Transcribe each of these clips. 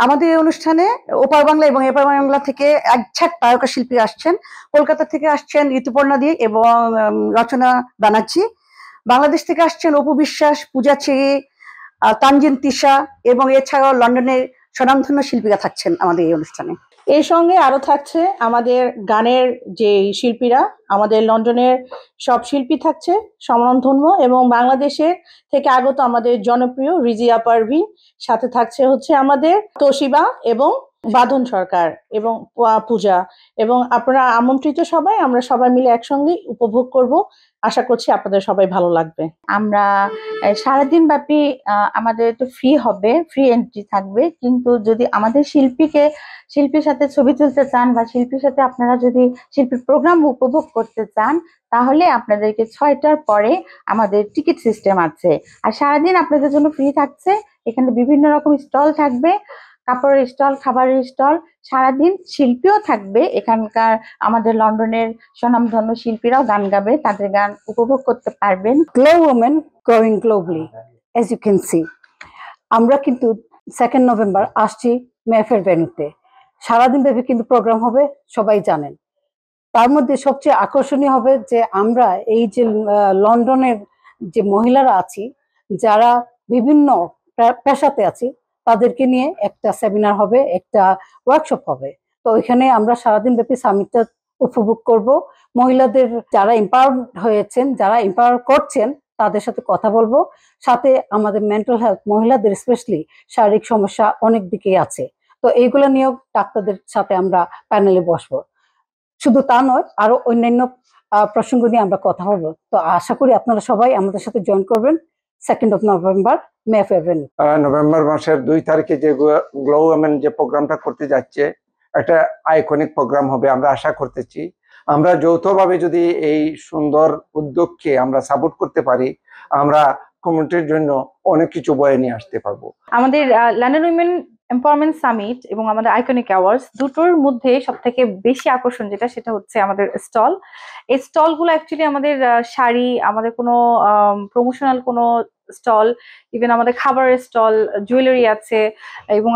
আমাদের এই অনুষ্ঠানে ওপার বাংলা এবং এপার বাংলা থেকে একঝাঁক তারকা শিল্পী আসছেন। কলকাতা থেকে আসছেন ঋতুপর্ণা দি এবং রচনা ব্যানার্জি। বাংলাদেশ থেকে আসছেন অপু বিশ্বাস, পূজা চেরি, তানজিন তিশা এবং এছাড়াও লন্ডনের স্বনামধন্য শিল্পীরা থাকছেন আমাদের এই অনুষ্ঠানে। এর সঙ্গে আরো থাকছে আমাদের গানের যে শিল্পীরা, আমাদের লন্ডনের সব শিল্পী থাকছে স্বনামধন্য, এবং বাংলাদেশের থেকে আগত আমাদের জনপ্রিয় রিজিয়া পারভিন, সাথে থাকছে হচ্ছে আমাদের তোশিবা এবং বাঁধন সরকার এবং পূজা, এবং আপনারা আমন্ত্রিত সবাই। আমরা সবাই মিলে একসঙ্গে উপভোগ করব। আশা করছি আপনাদের সবাই ভালো লাগবে। আমরা সারাদিন ব্যাপী আমাদের তো ফ্রি হবে, ফ্রি এন্ট্রি থাকবে, কিন্তু যদি আমাদের শিল্পীর সাথে ছবি তুলতে চান বা শিল্পীর সাথে আপনারা যদি শিল্পীর প্রোগ্রাম উপভোগ করতে চান, তাহলে আপনাদেরকে 6টার পরে আমাদের টিকিট সিস্টেম আছে। আর সারাদিন আপনাদের জন্য ফ্রি থাকছে। এখানে বিভিন্ন রকম স্টল থাকবে, কাপড়ের স্টল, খাবারের স্টল, সারাদিন শিল্পীও থাকবে। এখানকার আমাদের লন্ডনের স্বনামধন্য শিল্পীরাও গান গাবে, তাদের গান উপভোগ করতে পারবেন। Glow women growing globally, as you can see. আমরা কিন্তু 2 নভেম্বর আসছি মেফেয়ার ভেন্যুতে। সারাদিন ব্যাপী কিন্তু প্রোগ্রাম হবে, সবাই জানেন। তার মধ্যে সবচেয়ে আকর্ষণীয় হবে যে আমরা এই যে লন্ডনের যে মহিলারা আছি, যারা বিভিন্ন পেশাতে আছি, তাদেরকে নিয়ে একটা সেমিনার হবে, একটা ওয়ার্কশপ হবে। তো ওইখানে আমরা সারাদিন ব্যাপী সামিটটা উপভোগ করব। মহিলাদের যারা এম্পাওয়ার হয়েছেন, যারা এম্পাওয়ার করছেন, তাদের সাথে কথা বলবো। সাথে আমাদের মেন্টাল হেলথ, মহিলাদের স্পেশালি শারীরিক সমস্যা অনেক দিকেই আছে, তো এইগুলো নিয়েও ডাক্তারদের সাথে আমরা প্যানেলে বসবো। শুধু তা নয়, আরো অন্যান্য প্রসঙ্গ নিয়ে আমরা কথা বলবো। তো আশা করি আপনারা সবাই আমাদের সাথে জয়েন করবেন 2 নভেম্বর মেফেয়ার ভেন্যু। নভেম্বর মাসের 2 তারিখে যে গ্লো ওমেন যে প্রোগ্রামটা করতে যাচ্ছে, একটা আইকনিক প্রোগ্রাম হবে আমরা আশা করতেছি। আমরা যৌথভাবে যদি এই সুন্দর উদ্যোগকে আমরা সাপোর্ট করতে পারি, আমরা কমিউনিটির জন্য অনেক কিছু বয়ে নিয়ে আসতে পারবো। আমাদের লন্ডন উইমেন এম্পাওয়ারমেন্ট সামিট এবং আমাদের আইকনিক অ্যাওয়ার্ডস দুটোর মধ্যে সব থেকে বেশি আকর্ষণ সেটা হচ্ছে আমাদের স্টল। এই স্টলগুলো অ্যাকচুয়ালি আমাদের শাড়ি, আমাদের কোনো প্রমোশনাল কোনো স্টল, ইভেন আমাদের খাবারের স্টল, জুয়েলারি আছে, এবং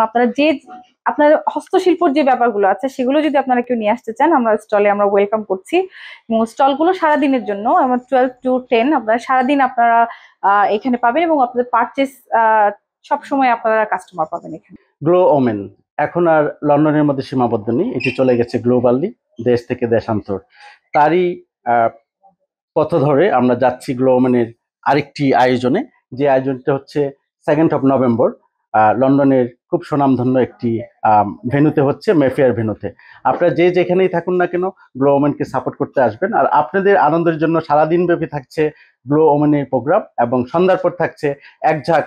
আপনার হস্তশিল্পর যে ব্যাপারগুলো আছে সেগুলো যদি আপনারা কেউ নিয়ে আসতে চান, আমরা স্টলে আমরা ওয়েলকাম করছি। এবং স্টলগুলো সারাদিনের জন্য, আমার 12 to 10 আপনারা সারাদিন আপনারা এখানে পাবেন, এবং আপনাদের পারচেস সবসময় আপনারা কাস্টমার পাবেন এখানে। গ্লো ওমেন এখন আর লন্ডনের মধ্যে সীমাবদ্ধ নেই, এটি চলে গেছে গ্লোবালি, দেশ থেকে দেশান্তর। তারই পথ ধরে আমরা যাচ্ছি গ্লো ওমেনের আরেকটি আয়োজনে, যে আয়োজনটা হচ্ছে 2 নভেম্বর লন্ডনের খুব সুনামধন্য একটি ভেন্যুতে হচ্ছে, মেফেয়ার ভেন্যুতে। আপনারা যে যেখানেই থাকুন না কেন, গ্লো ওমেনকে সাপোর্ট করতে আসবেন। আর আপনাদের আনন্দের জন্য সারাদিন ব্যাপী থাকছে গ্লো ওমেনের প্রোগ্রাম, এবং সন্ধ্যার পর থাকছে একঝাঁক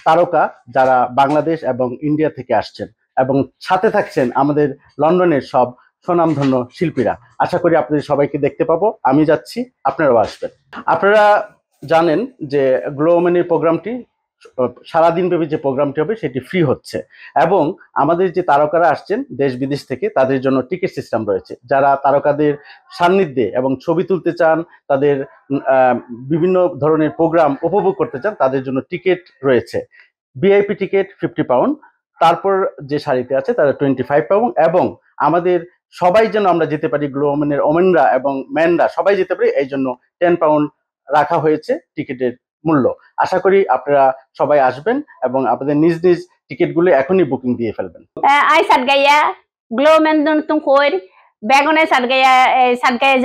তারকা যারা বাংলাদেশ এবং ইন্ডিয়া থেকে আসছেন, এবং সাথে থাকছেন আমাদের লন্ডনের সব স্বনামধন্য শিল্পীরা। আশা করি আপনাদের সবাইকে দেখতে পাবো। আমি যাচ্ছি, আপনারাও আসবেন। আপনারা জানেন যে গ্লো ওমেনের প্রোগ্রামটি সারাদিন ব্যাপী যে প্রোগ্রামটি হবে সেটি ফ্রি হচ্ছে, এবং আমাদের যে তারকারা আসছেন দেশ বিদেশ থেকে, তাদের জন্য টিকিট সিস্টেম রয়েছে। যারা তারকাদের সান্নিধ্যে এবং ছবি তুলতে চান, তাদের বিভিন্ন ধরনের প্রোগ্রাম উপভোগ করতে চান, তাদের জন্য টিকিট রয়েছে। ভিআইপি টিকিট 50 পাউন্ড, তারপর যে শাড়িতে আছে তারা 25 পাউন্ড, এবং আমাদের সবাই যেন আমরা যেতে পারি, গ্লো ওমেনের ওমেনরা এবং ম্যানরা সবাই যেতে পারি, এই জন্য 10 পাউন্ড রাখা হয়েছে টিকিটের মূল্য। আশা করি আপনারা সবাই আসবেন এবং আপনাদের নিজ নিজ টিকিটগুলো এখনই বুকিং দিয়ে ফেলবেন। আই সাতগাইয়া গ্লো ওমেন তুম কই বেগুনে সাতগাইয়া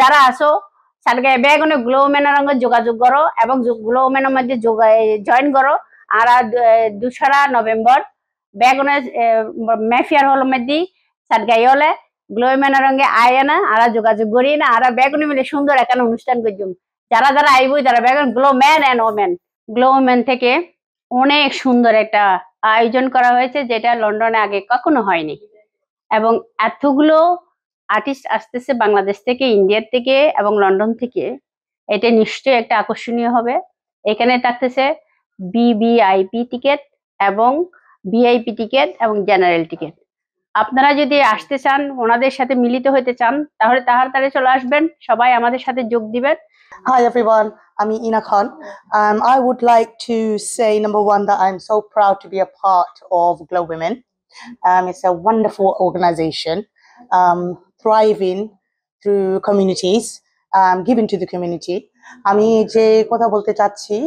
যারা আসো, সাতগাইয়া বেগুনে গ্লো ওমেনের সঙ্গে যোগাযোগ করো এবং গ্লো ওমেনের মধ্যে জয়েন করো। আর 2 নভেম্বর বেগুনে মেফেয়ার হল মধ্যে সাতগাইয়া হলে গ্লো ওমেনের সঙ্গে আয় না, আর যোগাযোগ করি না, আর বেগুনে মিলে সুন্দর এখানে অনুষ্ঠান করছুম। যারা যারা আইবই তারা বেগুন glow man and women, glow women থেকে অনেক সুন্দর একটা আয়োজন করা হয়েছে, যেটা লন্ডনে আগে কখনো হয়নি। এবং এতগুলো আর্টিস্ট আসতেছে বাংলাদেশ থেকে, ইন্ডিয়ার থেকে এবং লন্ডন থেকে, এটা নিশ্চয়ই একটা আকর্ষণীয় হবে। এখানে থাকতেছে বিবিআইপি টিকিট এবং ভিআইপি টিকিট এবং জেনারেল টিকিট। আপনারা যদি আসতে চান, ওনাদের সাথে মিলিত হতে চান, তাহলে তাড়াতাড়ি চলে আসবেন, সবাই আমাদের সাথে যোগ দিবেন। Hi everyone, I'm Ina Khan. I would like to say, number one, that I'm so proud to be a part of Glow Women. It's a wonderful organization, thriving through communities, giving to the community. আমি যে কথা বলতে চাচ্ছি,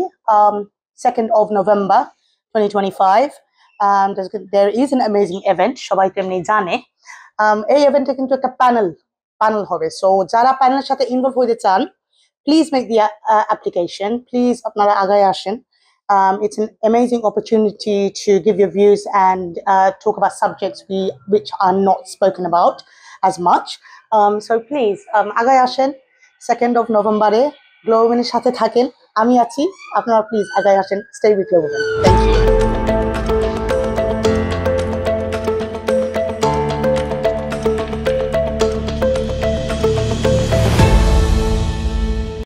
2nd of November 2025, there is an amazing event, সবাই তেমনি জানে। এই ইভেন্টে কিন্তু একটা প্যানেল হবে, সো যারা প্যানেলের সাথে ইনভলভ হতে চান, please make the application. Please আপনারা আগায় আসেন. It's an amazing opportunity to give your views and talk about subjects which are not spoken about as much. So please আগায় আসেন। 2nd of November এ গ্লো ওমেনের সাথে থাকেন, আমি আছি, আপনারা প্লিজ আগায় আসেন। Stay with Glow Women. Thank you.